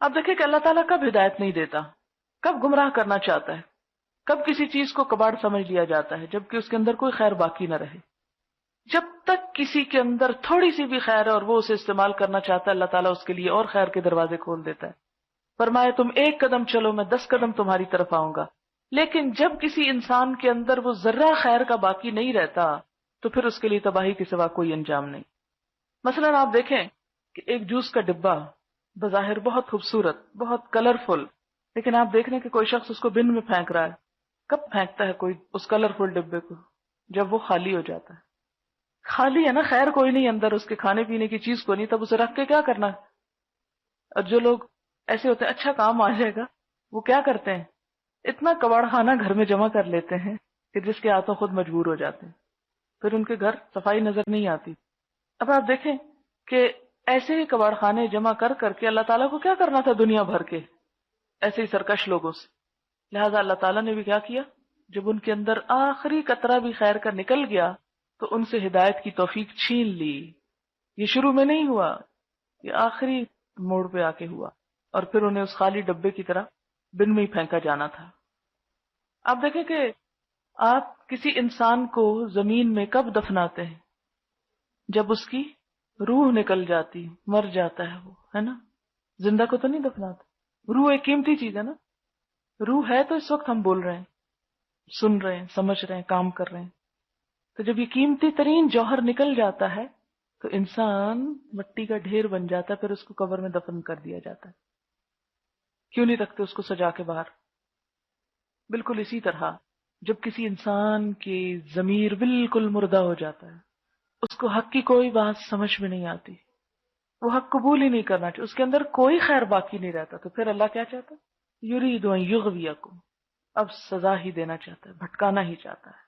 اب دیکھیں کہ اللہ تعالیٰ کب ہدایت نہیں دیتا، کب گمراہ کرنا چاہتا ہے، کب کسی چیز کو کباڑ سمجھ لیا جاتا ہے جبکہ اس کے اندر کوئی خیر باقی نہ رہے۔ جب تک کسی کے اندر تھوڑی سی بھی خیر ہے اور وہ اسے استعمال کرنا چاہتا ہے، اللہ تعالیٰ اس کے لیے اور خیر کے دروازے کھول دیتا ہے۔ فرمایا تم 1 قدم چلو میں 10 قدم تمہاری طرف آؤں گا۔ لیکن جب کسی انسان کے اندر وہ ذرہ خیر کا باقی نہیں رہتا تو پھر اس کے لیے تباہی کے سوا کوئی انجام نہیں۔ مثلا آپ دیکھیں کہ ایک جوس کا ڈبہ بظاہر بہت خوبصورت، بہت کلرفل، لیکن آپ دیکھ رہے ہیں کہ کوئی شخص اس کو بن میں پھینک رہا ہے۔ کب پھینکتا ہے کوئی اس کلرفل ڈبے کو؟ جب وہ خالی ہو جاتا ہے۔ خالی ہے نا، خیر کوئی نہیں اندر، اس کے کھانے پینے کی چیز کو نہیں، تب اسے رکھ کے کیا کرنا ہے؟ اور جو لوگ ایسے ہوتے ہیں اچھا کام آ جائے گا، وہ کیا کرتے ہیں؟ اتنا کباڑ خانہ گھر میں جمع کر لیتے ہیں کہ جس کے ہاتھوں خود مجبور ہو جاتے ہیں، پھر ان کے گھر صفائی نظر نہیں آتی۔ اب آپ دیکھیں کہ ایسے ہی کباڑ خانے جمع کر کر کے اللہ تعالیٰ کو کیا کرنا تھا دنیا بھر کے ایسے ہی سرکش لوگوں سے؟ لہذا اللہ تعالیٰ نے بھی کیا کیا، جب ان کے اندر آخری قطرہ بھی خیر کا نکل گیا تو ان سے ہدایت کی توفیق چھین لی۔ یہ شروع میں نہیں ہوا، یہ آخری موڑ پہ آ کے ہوا، اور پھر انہیں اس خالی ڈبے کی طرح بن میں ہی پھینکا جانا تھا۔ آپ دیکھیں کہ آپ کسی انسان کو زمین میں کب دفناتے ہیں؟ جب اس کی روح نکل جاتی، مر جاتا ہے وہ، ہے نا؟ زندہ کو تو نہیں دفناتے۔ روح ایک قیمتی چیز ہے نا، روح ہے تو اس وقت ہم بول رہے ہیں، سن رہے ہیں، سمجھ رہے ہیں، کام کر رہے ہیں۔ تو جب یہ قیمتی ترین جوہر نکل جاتا ہے تو انسان مٹی کا ڈھیر بن جاتا ہے، پھر اس کو قبر میں دفن کر دیا جاتا ہے۔ کیوں نہیں رکھتے اس کو سجا کے باہر؟ بالکل اسی طرح جب کسی انسان کی ضمیر بالکل مردہ ہو جاتا ہے، اس کو حق کی کوئی بات سمجھ میں نہیں آتی، وہ حق قبول ہی نہیں کرنا چاہتا، اس کے اندر کوئی خیر باقی نہیں رہتا، تو پھر اللہ کیا چاہتا ہے؟ یرید ان یغویکم، اب سزا ہی دینا چاہتا ہے، بھٹکانا ہی چاہتا ہے۔